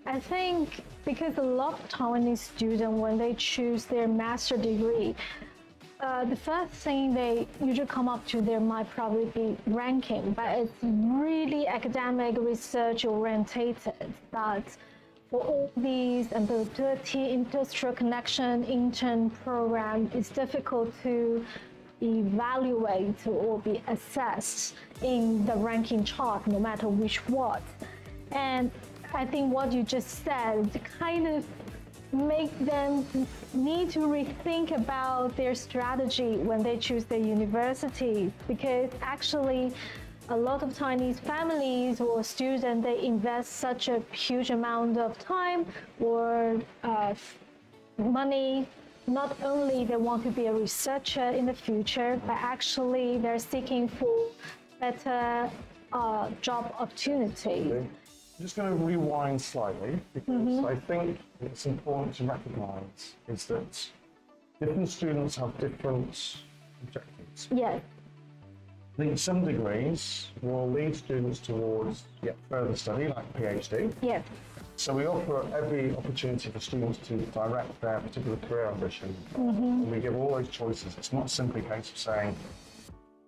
I think because a lot of Taiwanese students, when they choose their master degree, the first thing they usually come up to their might probably be ranking, but it's really academic research orientated. But for all these ability, industrial connection, intern program, it's difficult to evaluate or be assessed in the ranking chart, no matter which what. And I think what you just said kind of make them need to rethink about their strategy when they choose their university, because actually a lot of Chinese families or students, they invest such a huge amount of time or money. Not only they want to be a researcher in the future, but actually they're seeking for better job opportunity. I'm just going to rewind slightly, because I think it's important to recognise is that different students have different objectives. Yes. I think some degrees will lead students towards yet further study, like PhD. Yes. So we offer every opportunity for students to direct their particular career ambition. And we give all those choices. It's not simply a case of saying,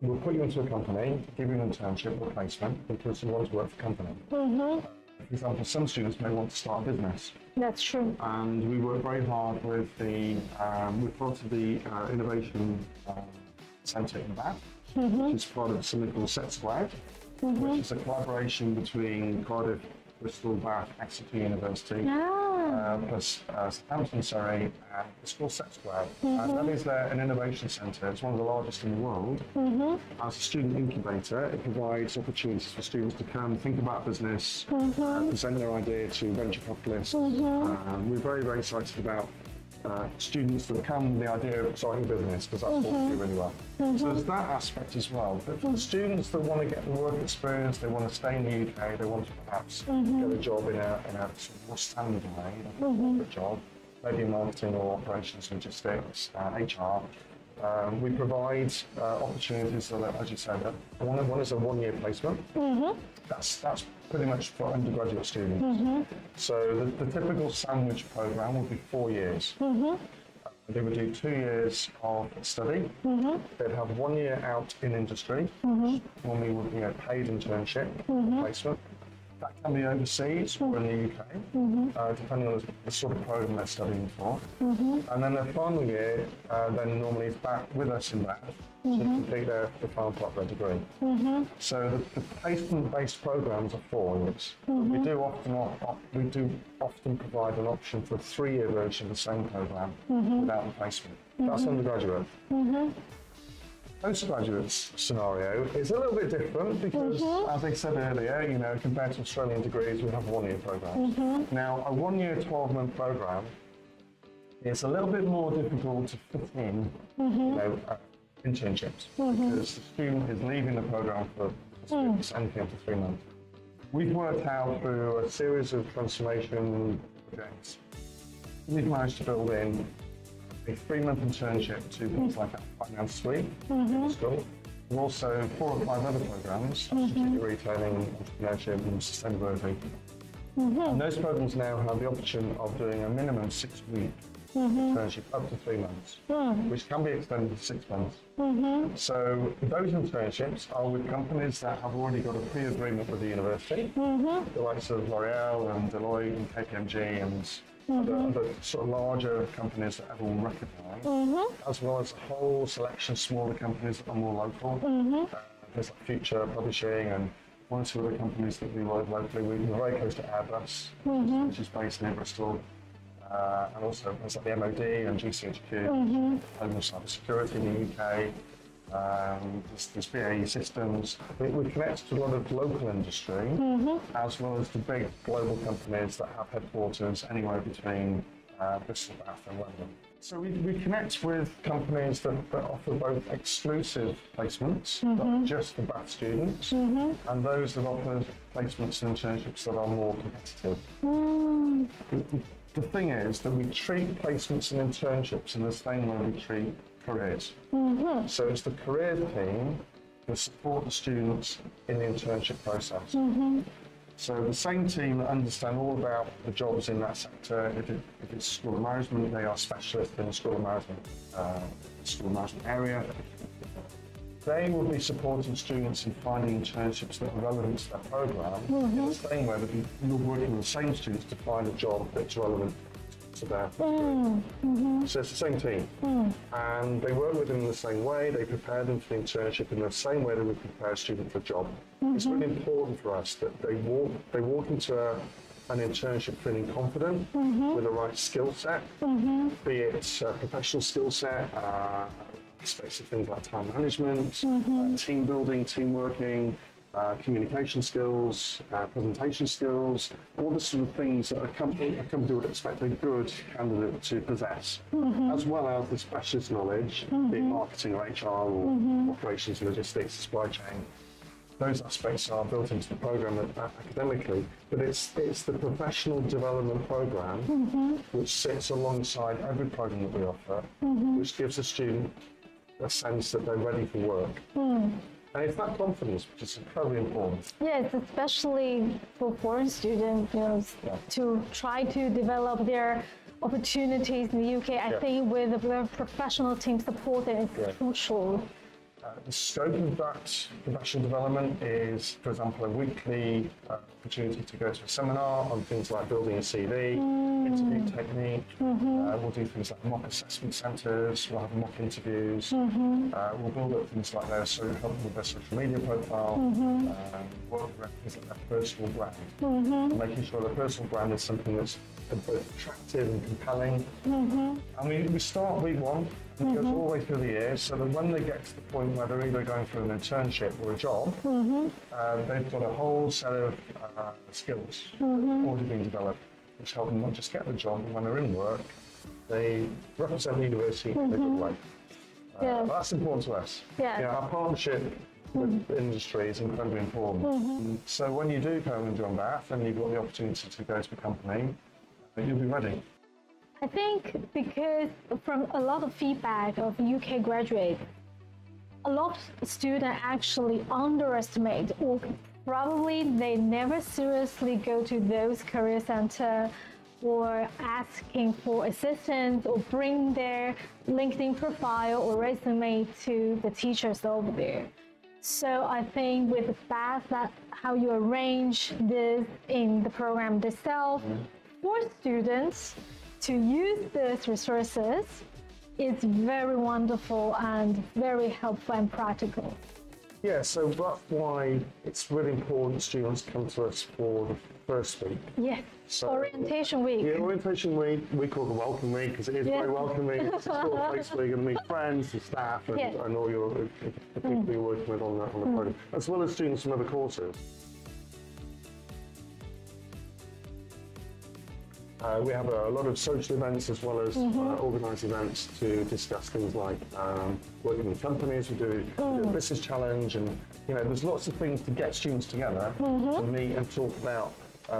we'll put you into a company, give you an internship or placement because you want to work for a company. For example, some students may want to start a business. That's true. And we work very hard with the, we're part of the Innovation Centre in Bath, which is part of something called SETsquared, which is a collaboration between Cardiff, Bristol, Bath, Exeter University, plus Southampton, Surrey, and it's called SETsquared. And that is an innovation centre. It's one of the largest in the world. As a student incubator, it provides opportunities for students to come, think about business, present their idea to venture capitalists. We're very, very excited about students that come with the idea of starting a business, because that's what we do really well. So there's that aspect as well. But for the students that want to get the work experience, they want to stay in the UK, they want to perhaps get a job in a sort of more standard way, like a corporate job, maybe marketing or operations, logistics, HR. We provide opportunities, so that, as you said, one is a one-year placement. That's pretty much for undergraduate students. So the typical sandwich program would be 4 years. They would do 2 years of study. They'd have 1 year out in industry, normally would be a paid internship placement. That can be overseas or in the UK, depending on the sort of program they're studying for. And then their final year then normally is back with us in that to complete the final part of their degree. So the placement-based programs are 4 years. We do often provide an option for a 3-year version of the same program without the placement. That's undergraduate. Postgraduate scenario is a little bit different because, as I said earlier, compared to Australian degrees, we have 1-year programs. Now, a 1-year, 12-month program is a little bit more difficult to fit in, internships, because the student is leaving the program for anything up to 3 months. We've worked out through a series of transformation projects, we've managed to build in a 3-month internship to things like a finance suite in school, and also 4 or 5 other programs, strategic retailing, entrepreneurship and sustainability. And those programs now have the option of doing a minimum 6-week internship up to 3 months, which can be extended to 6 months. So those internships are with companies that have already got a pre-agreement with the university, the likes of L'Oréal and Deloitte and KPMG and other sort of larger companies that everyone recognise, as well as a whole selection of smaller companies that are more local. There's like Future Publishing and 1 or 2 other companies that we work locally. We're very close to Airbus, which is based near Bristol. And also there's like the MOD and GCHQ, Home and Cyber Security in the UK. There's BAE Systems. We connect to a lot of local industry, as well as the big global companies that have headquarters anywhere between Bristol, Bath and London. So we connect with companies that offer both exclusive placements, not just for Bath students, and those that offer placements and internships that are more competitive. The thing is that we treat placements and internships in the same way we treat careers. So it's the career team that support the students in the internship process. So the same team that understand all about the jobs in that sector, if it's School of Management, they are specialists in the School of Management area. They will be supporting students in finding internships that are relevant to their program in the same way that you're working with the same students to find a job that's relevant to their program. So it's the same team. And they work with them in the same way, they prepare them for the internship in the same way they would prepare a student for a job. It's really important for us that they walk into an internship feeling confident with the right skill set, be it a professional skill set, aspects of things like time management, team building, team working, communication skills, presentation skills, all the sort of things that a company would expect a good candidate to possess, as well as the specialist knowledge, be it marketing or HR or operations, logistics, supply chain. Those aspects are built into the program academically, but it's the professional development program which sits alongside every program that we offer, which gives a student a sense that they're ready for work. And it's that confidence which is incredibly important. Yes, especially for foreign students, to try to develop their opportunities in the UK. I think with a professional team support, it's crucial. The scope of that professional development is, for example, a weekly opportunity to go to a seminar on things like building a CV, interview technique. We'll do things like mock assessment centres, we'll have mock interviews, we'll build up things like their help with their social media profile, work with things like their personal brand, making sure their personal brand is something that's both attractive and compelling. And we start week one, and it goes all the way through the year, so that when they get to the point where they're either going through an internship or a job, they've got a whole set of skills already being developed, which help them not just get the job, but when they're in work, they represent the university in a good way. That's important to us. Our partnership with the industry is incredibly important. So when you do go and join Bath and you've got the opportunity to go to the company, you'll be ready. I think because from a lot of feedback of UK graduates, a lot of students actually underestimate, or probably they never seriously go to those career centers or asking for assistance or bring their LinkedIn profile or resume to the teachers over there. So I think with Bath, that how you arrange this in the program itself for students to use these resources is very wonderful and very helpful and practical. Yeah, so that's why it's really important students come to us for the first week. Yes, so, orientation week. Yeah, orientation week, we call it the welcome week because it is very welcoming. It's a sort of place where you're going to meet friends and staff and all the people you're working with on the program, as well as students from other courses. We have a lot of social events as well as organised events to discuss things like working with companies. We do a business challenge, and there's lots of things to get students together to meet and talk about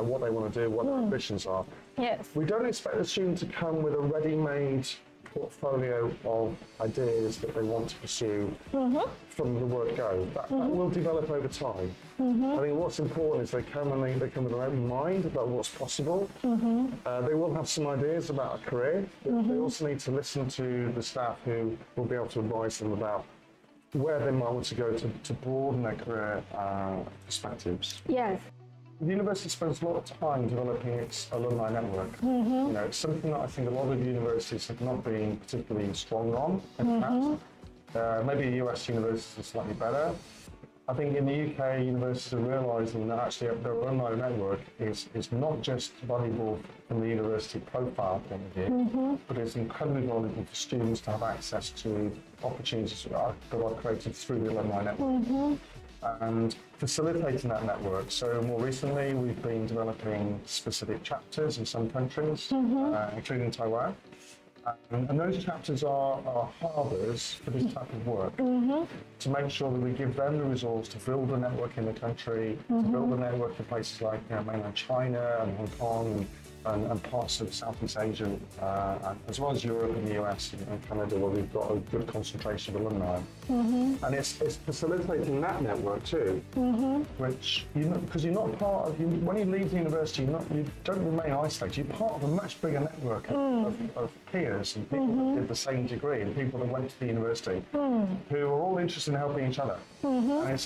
what they want to do, what their ambitions are. Yes. We don't expect the student to come with a ready-made portfolio of ideas that they want to pursue from the word go. That will develop over time. I think what's important is they come with an open mind about what's possible. They will have some ideas about a career, but they also need to listen to the staff who will be able to advise them about where they might want to go to broaden their career perspectives. Yes. The university spends a lot of time developing its alumni network. It's something that I think a lot of universities have not been particularly strong on in the past. Maybe US universities are slightly better. I think in the UK, universities are realising that actually their alumni network is not just valuable from the university profile point of view, but it's incredibly valuable for students to have access to opportunities that are created through the alumni network. And facilitating that network. So more recently, we've been developing specific chapters in some countries, including Taiwan. And those chapters are harbours for this type of work, to make sure that we give them the resource to build a network in the country, to build a network in places like mainland China and Hong Kong and parts of Southeast Asia, as well as Europe and the US and Canada, where we've got a good concentration of alumni. And it's facilitating that network too, which, because you're not part of, when you leave the university, you don't remain isolated. You're part of a much bigger network of peers and people that did the same degree and people that went to the university who are all interested in helping each other. And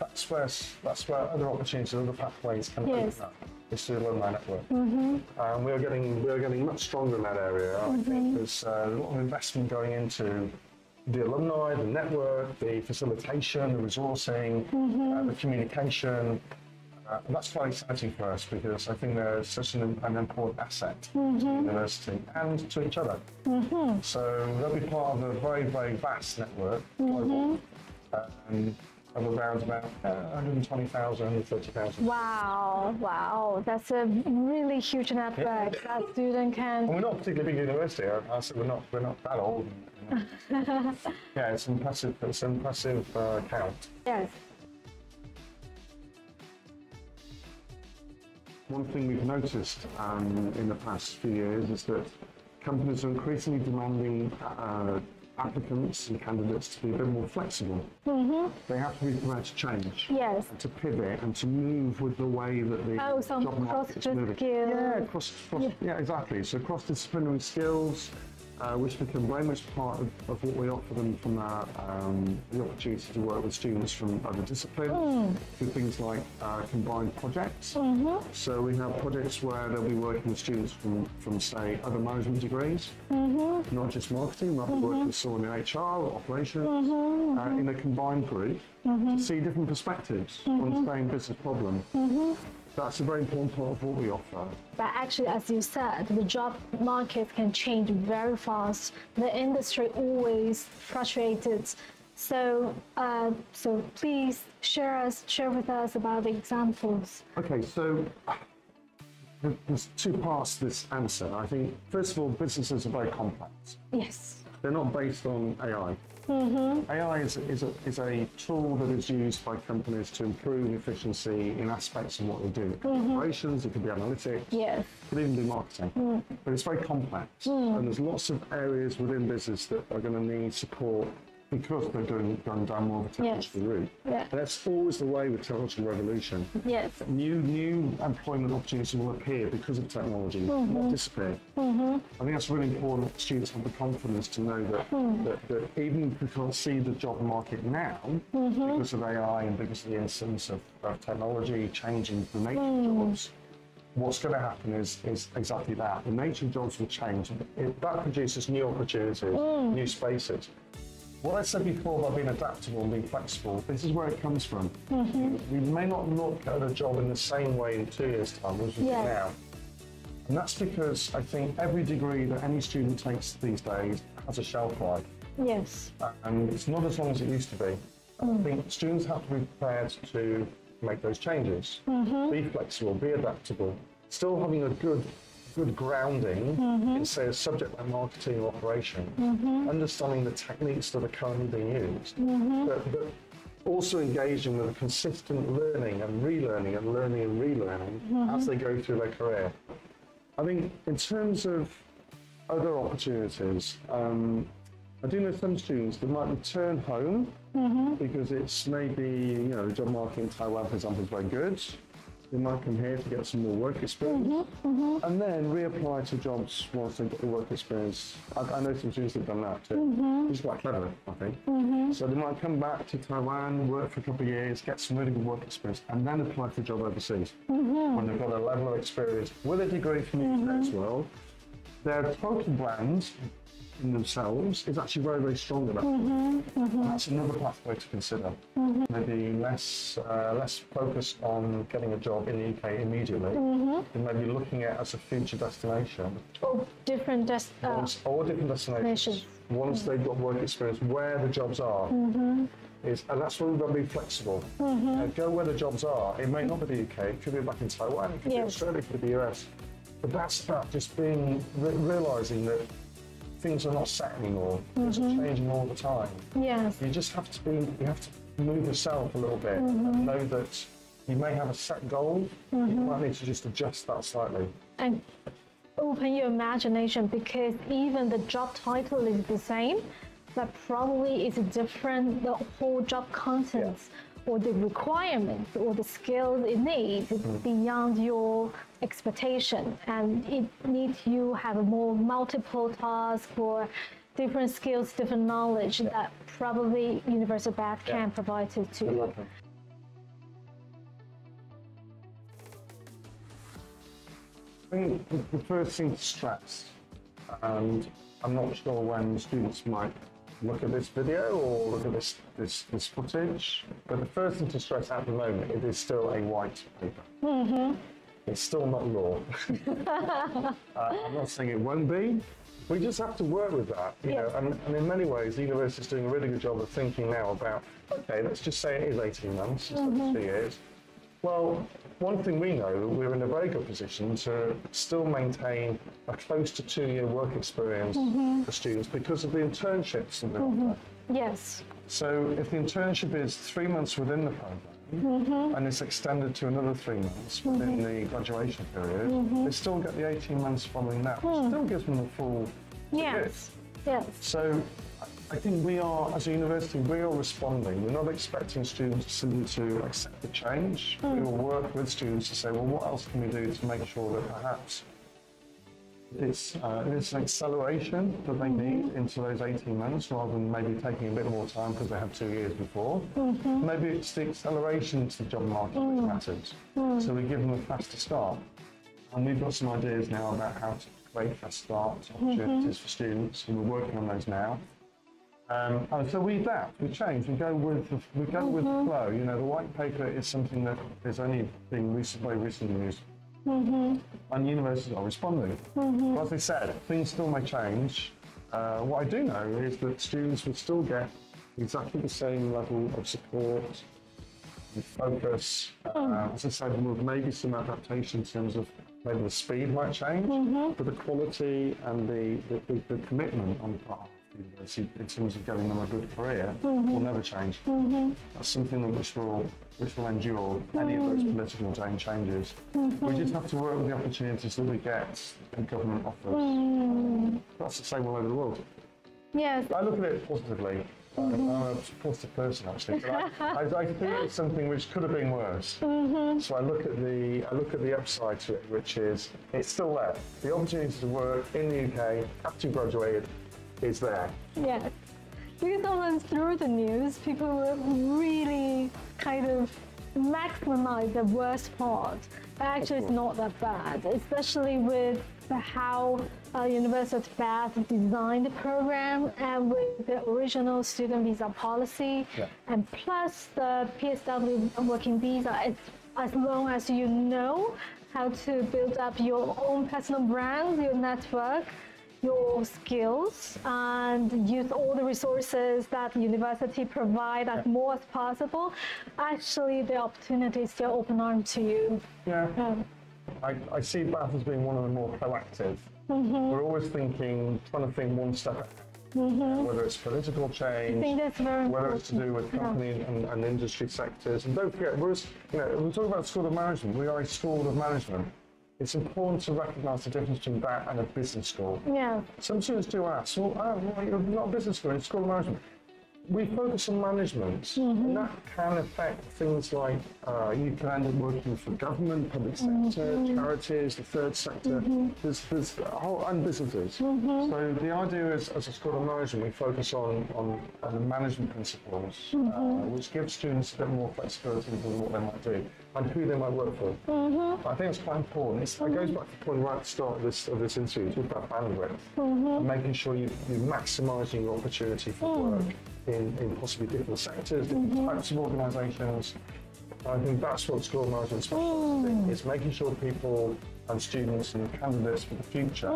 that's where other opportunities, other pathways can open up. It's the alumni network. We are getting much stronger in that area. I think there's a lot of investment going into the alumni, the network, the facilitation, the resourcing, the communication. That's quite exciting for us because I think they're such an important asset to the university and to each other. So they'll be part of a very, very vast network, global, of around about 120,000, 130,000. Wow, that's a really huge network that student can. And we're not a particularly big university. I said we're not that old. Yeah, it's impressive. It's an impressive count. Yes. One thing we've noticed in the past few years is that companies are increasingly demanding applicants and candidates to be a bit more flexible. They have to be prepared to change, and to pivot, and to move with the way that the job market is moving. Yeah, exactly. So cross-disciplinary skills, which become very much part of what we offer them from the opportunity to work with students from other disciplines, through things like combined projects. So we have projects where they'll be working with students from say, other management degrees, not just marketing, might be working with someone in HR or operations, in a combined group, to see different perspectives on the same business problem. That's a very important part of what we offer. But actually, as you said, the job market can change very fast. The industry always fluctuated. So, so please share with us about the examples. Okay, so there's two parts to this answer. I think, first of all, businesses are very complex. Yes. They're not based on AI. AI is a tool that is used by companies to improve efficiency in aspects of what they do. Operations, it could be analytics, it could even be marketing. But it's very complex, and there's lots of areas within business that are going to need support because they're going down more of a technological route. That's always the way with technological revolution. New employment opportunities will appear because of technology, not disappear. I think that's really important that students have the confidence to know that even if we can't see the job market now, because of AI and because of the instance of technology changing the nature of jobs, what's going to happen is exactly that. The nature of jobs will change. That produces new opportunities, new spaces. What I said before about being adaptable and being flexible, this is where it comes from. We may not look at a job in the same way in 2 years' time as we do now. And that's because I think every degree that any student takes these days has a shelf life. And it's not as long as it used to be. I think students have to be prepared to make those changes, be flexible, be adaptable, still having a good grounding in, say, a subject like marketing or operation, understanding the techniques that are currently being used, but also engaging with a consistent learning and relearning and learning and relearning as they go through their career. I think in terms of other opportunities, I do know some students that might return home because it's maybe, the job market in Taiwan, for example, is very good. They might come here to get some more work experience and then reapply to jobs once they've got the work experience. I know some students have done that too, which is quite clever, I think. So they might come back to Taiwan, work for a couple of years, get some really good work experience, and then apply for a job overseas. When they've got a level of experience with a degree from the internet world, their total brand in themselves is actually very, very strong at that. That's another pathway to consider. Maybe less focused on getting a job in the UK immediately, and maybe looking at it as a future destination. Or different destinations. Once they've got work experience, where the jobs are. And that's where we've got to be flexible. Go where the jobs are. It may not be the UK, it could be back in Taiwan, it could be Australia, it could be the US. But that's about just being, realising that things are not set anymore. Things are changing all the time. You just have to move yourself a little bit and know that you may have a set goal, you might need to just adjust that slightly. And open your imagination, because even the job title is the same, but probably it's different, the whole job contents or the requirements or the skills it needs is beyond your expectation, and it needs you have a more multiple tasks or different skills, different knowledge that probably University of Bath can provide to you. I think the first thing to stress, and I'm not sure when students might look at this video or look at this footage, but the first thing to stress at the moment, it is still a white paper. It's still not law. I'm not saying it won't be. We just have to work with that, you know, and in many ways, the university is doing a really good job of thinking now about, okay, let's just say it is 18 months instead of 2 years. Well, one thing we know, we're in a very good position to still maintain a close to 2-year work experience for students because of the internships that they offer. Yes. So if the internship is 3 months within the program and it's extended to another 3 months within the graduation period, they still get the 18 months following that, which still gives them the full year. Yes. So I think we are, as a university, we are responding. We're not expecting students simply to accept the change. We will work with students to say, well, what else can we do to make sure that perhaps it's an acceleration that they need into those 18 months rather than maybe taking a bit more time because they have 2 years before. Maybe it's the acceleration into the job market which matters. So we give them a faster start. And we've got some ideas now about how to create fast start opportunities for students, and we're working on those now. And so we adapt, we change, we go with the flow. You know, the white paper is something that is only being very recently used. And universities are responding. But as I said, things still may change. What I do know is that students will still get exactly the same level of support and focus. As I said, with maybe some adaptation in terms of maybe the speed might change, but the quality and the commitment on the part of the university in terms of giving them a good career will never change. That's something that which will endure any of those political changes. We just have to work with the opportunities that we get and government offers. That's the same all over the world. Yes. I look at it positively. I'm a positive person actually, but I think it's something which could have been worse. So I look at the upside to it, which is it's still there. The opportunity to work in the UK after you graduated is there. Yes. Because sometimes through the news, people will really kind of maximize the worst part. But actually, it's not that bad, especially with how University of Bath designed the program and with the original student visa policy, and plus the PSW working visa. As long as you know how to build up your own personal brand, your network, your skills, and use all the resources that the university provide as more as possible, actually the opportunity is still open arms to you. I see Bath as being one of the more proactive. We're always trying to think one step ahead. Whether it's political change, I think that's very whether it's to do with company and industry sectors. And don't forget, when we talk about School of Management, we are a school of management. It's important to recognise the difference between that and a business school. Some students do ask, well, you're not a business school, it's a school of management. We focus on management, and that can affect things like you can end up working for government, public sector, charities, the third sector, there's a whole, and businesses. So the idea is, as a school of management, we focus on the management principles, which gives students a bit more flexibility in what they might do and who they might work for. I think it's quite important. It goes back to the point right at the start of this interview, talk about bandwidth, and making sure you're maximising your opportunity for work in possibly different sectors, different types of organisations. I think that's what School of Management specialises in, is making sure people and students and candidates for the future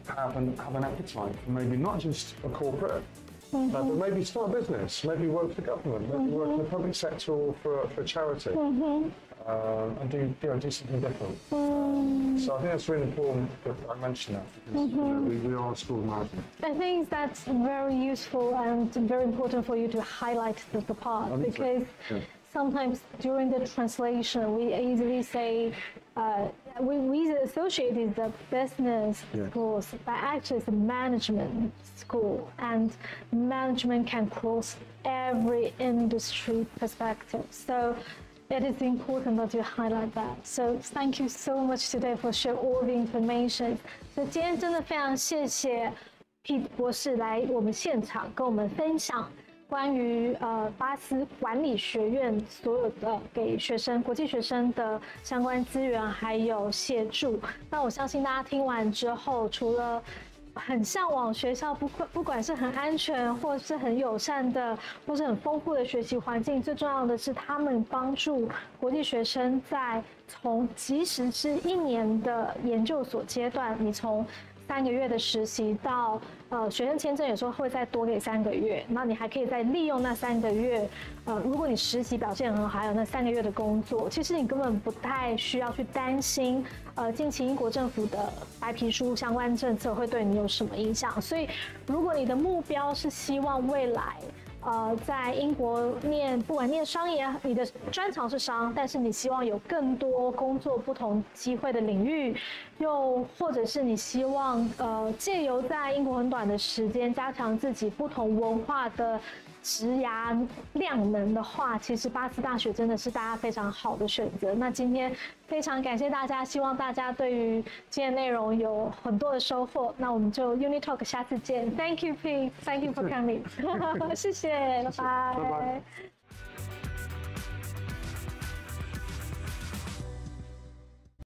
have an appetite for maybe not just a corporate, but maybe start a business, maybe work for government, maybe work in the public sector or for a charity, and do something different. So I think that's really important that I mention that, because we are a school of management. I think that's very useful and very important for you to highlight the part, because sometimes during the translation, we easily say we associate it the business schools, but actually it's a management school, and management can cross every industry perspective. So it is important that you highlight that. So thank you so much today for sharing all the information. 所以今天真的非常谢谢 Pete 博士来我们现场跟我们分享关于巴斯管理学院所有的给学生、国际学生的相关资源还有协助。那我相信大家听完之后，除了很向往学校，不管是很安全，或是很友善的，或是很丰富的学习环境，最重要的是他们帮助国际学生在即使是1年的研究所阶段，你从3个月的实习到学生签证，有时候会再多给3个月，那你还可以再利用那3个月，如果你实习表现很好，还有那3个月的工作，其实你根本不太需要去担心，近期英国政府的白皮书相关政策会对你有什么影响。所以，如果你的目标是希望未来，在英国不管念商也，你的专长是商，但是你希望有更多工作不同机会的领域，又或者是你希望借由在英国很短的时间加强自己不同文化的职涯量能的话，其实巴斯大学真的是大家非常好的选择。那今天非常感谢大家，希望大家对于今天内容有很多的收获。那我们就 Uni Talk 下次见。Thank you, Pete. Thank you for coming. 谢谢，拜拜。